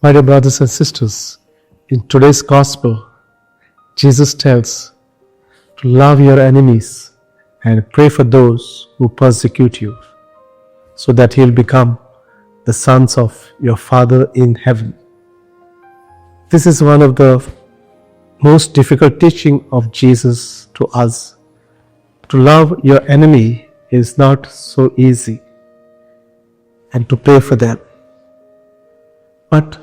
My dear brothers and sisters, in today's gospel, Jesus tells to love your enemies and pray for those who persecute you, so that you'll become the sons of your Father in heaven. This is one of the most difficult teaching of Jesus to us. To love your enemy is not so easy, and to pray for them. But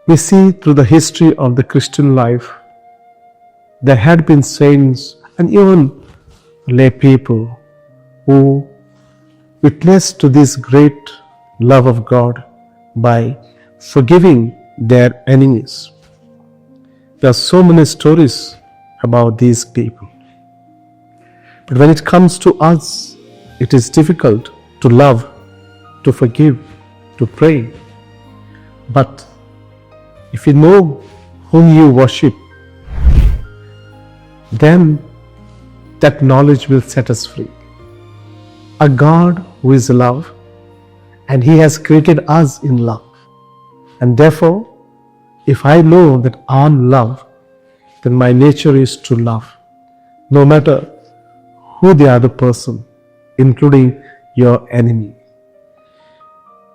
we see through the history of the Christian life, there had been saints and even lay people who witnessed to this great love of God by forgiving their enemies. There are so many stories about these people. But when it comes to us, it is difficult to love, to forgive, to pray. But if you know whom you worship, then that knowledge will set us free. A God who is love, and He has created us in love. And therefore, if I know that I am love, then my nature is to love, no matter who the other person, including your enemy.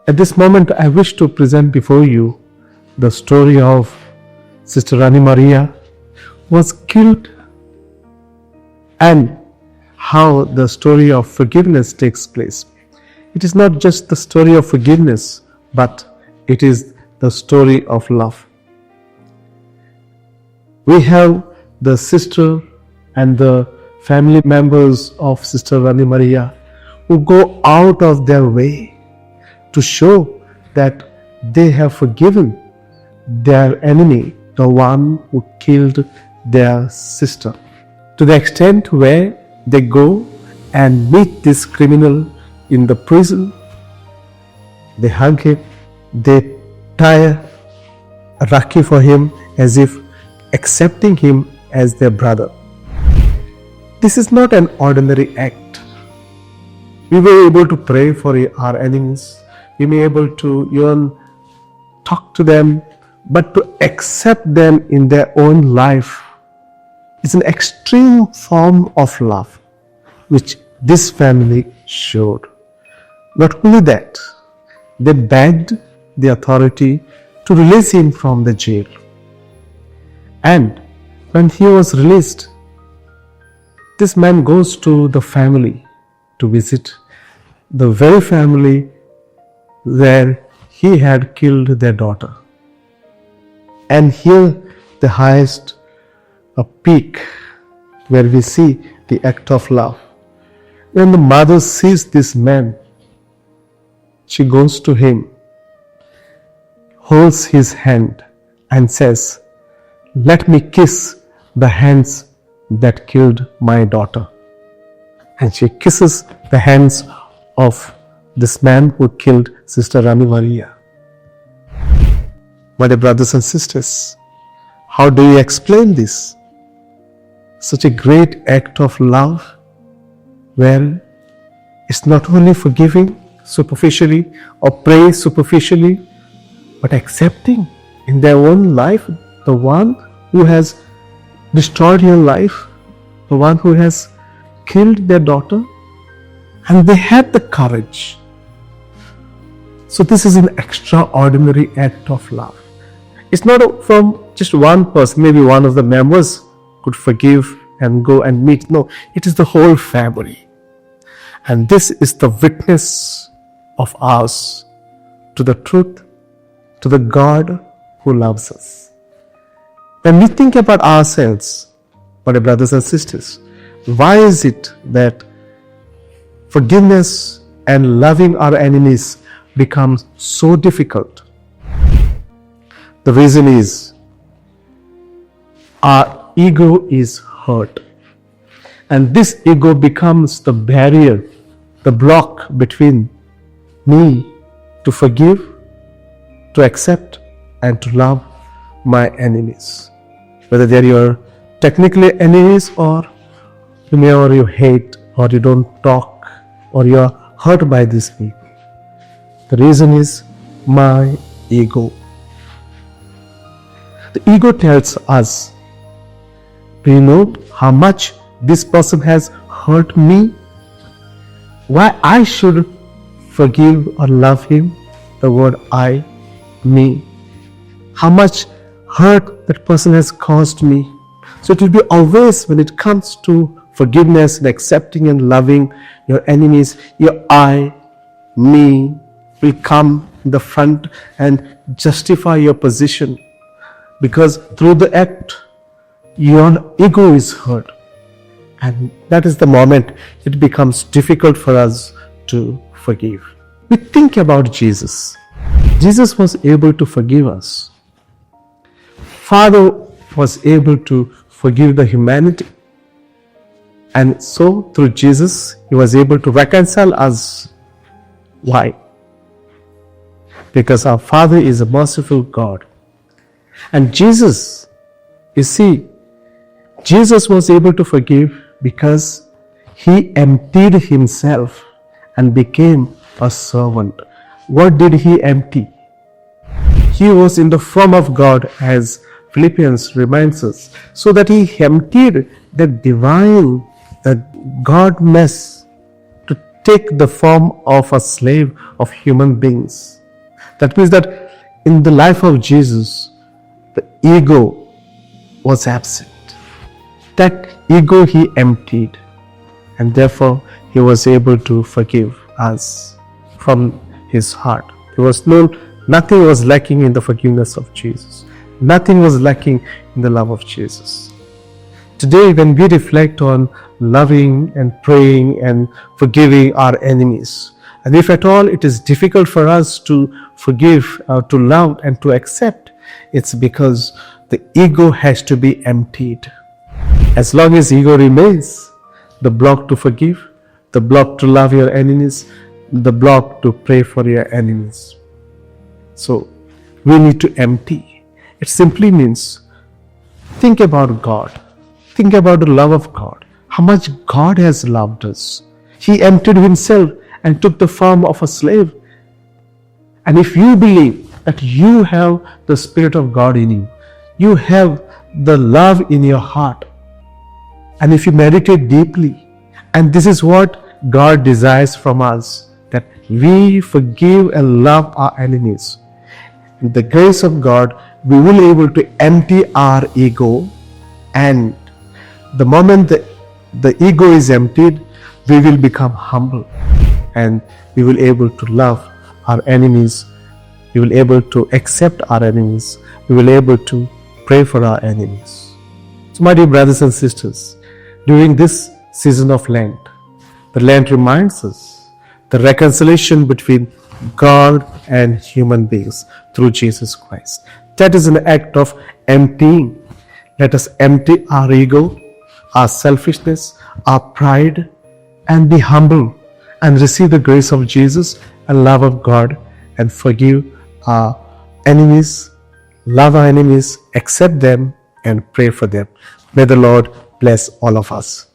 At this moment, I wish to present before you the story of Sister Rani Maria, who was killed, and how the story of forgiveness takes place. It is not just the story of forgiveness, but it is the story of love. We have the sister and the family members of Sister Rani Maria who go out of their way to show that they have forgiven their enemy, the one who killed their sister. To the extent where they go and meet this criminal in the prison, they hug him, they tie a rakhi for him as if accepting him as their brother. This is not an ordinary act. We were able to pray for our enemies. We may be able to even talk to them, but to accept them in their own life is an extreme form of love, which this family showed. Not only that, they begged the authority to release him from the jail. And when he was released, this man goes to the family to visit the very family where he had killed their daughter. And here the highest a peak where we see the act of love. When the mother sees this man, she goes to him, holds his hand and says, "Let me kiss the hands that killed my daughter." And she kisses the hands of this man who killed Sister Rani Maria. My dear brothers and sisters, how do you explain this? Such a great act of love, where it's not only forgiving superficially or praying superficially, but accepting in their own life the one who has destroyed your life, the one who has killed their daughter, and they had the courage. So this is an extraordinary act of love. It's not from just one person, maybe one of the members could forgive and go and meet. No, it is the whole family. And this is the witness of ours to the truth, to the God who loves us. When we think about ourselves, my brothers and sisters, why is it that forgiveness and loving our enemies becomes so difficult? The reason is our ego is hurt. And this ego becomes the barrier, the block between me to forgive, to accept, and to love my enemies. Whether they are your technically enemies, or you hate, or you don't talk, or you are hurt by these people. The reason is my ego. The ego tells us, do you know how much this person has hurt me? Why I should forgive or love him? The word I, me. How much hurt that person has caused me. So it will be always, when it comes to forgiveness and accepting and loving your enemies, your I, me will come in the front and justify your position. Because through the act, your ego is hurt. And that is the moment it becomes difficult for us to forgive. We think about Jesus. Jesus was able to forgive us. Father was able to forgive the humanity. And so through Jesus, he was able to reconcile us. Why? Because our Father is a merciful God. And Jesus, you see, Jesus was able to forgive because he emptied himself and became a servant. What did he empty? He was in the form of God, as Philippians reminds us, so that he emptied the divine, the God-ness to take the form of a slave of human beings. That means that in the life of Jesus, the ego was absent. That ego he emptied, and therefore he was able to forgive us from his heart. Nothing was lacking in the forgiveness of Jesus. Nothing was lacking in the love of Jesus. Today, when we reflect on loving and praying and forgiving our enemies, and if at all it is difficult for us to forgive, to love and to accept, it's because the ego has to be emptied. As long as ego remains, the block to forgive, the block to love your enemies, the block to pray for your enemies. So we need to empty. It simply means think about God. Think about the love of God. How much God has loved us. He emptied himself and took the form of a slave. And if you believe that you have the Spirit of God in you, you have the love in your heart, and if you meditate deeply, and this is what God desires from us, that we forgive and love our enemies. With the grace of God, we will be able to empty our ego, and the moment the ego is emptied, we will become humble, and we will be able to love our enemies. We will be able to accept our enemies. We will be able to pray for our enemies. So my dear brothers and sisters, during this season of Lent, the Lent reminds us the reconciliation between God and human beings through Jesus Christ. That is an act of emptying. Let us empty our ego, our selfishness, our pride, and be humble and receive the grace of Jesus and love of God, and forgive our enemies, love our enemies, accept them, and pray for them. May the Lord bless all of us.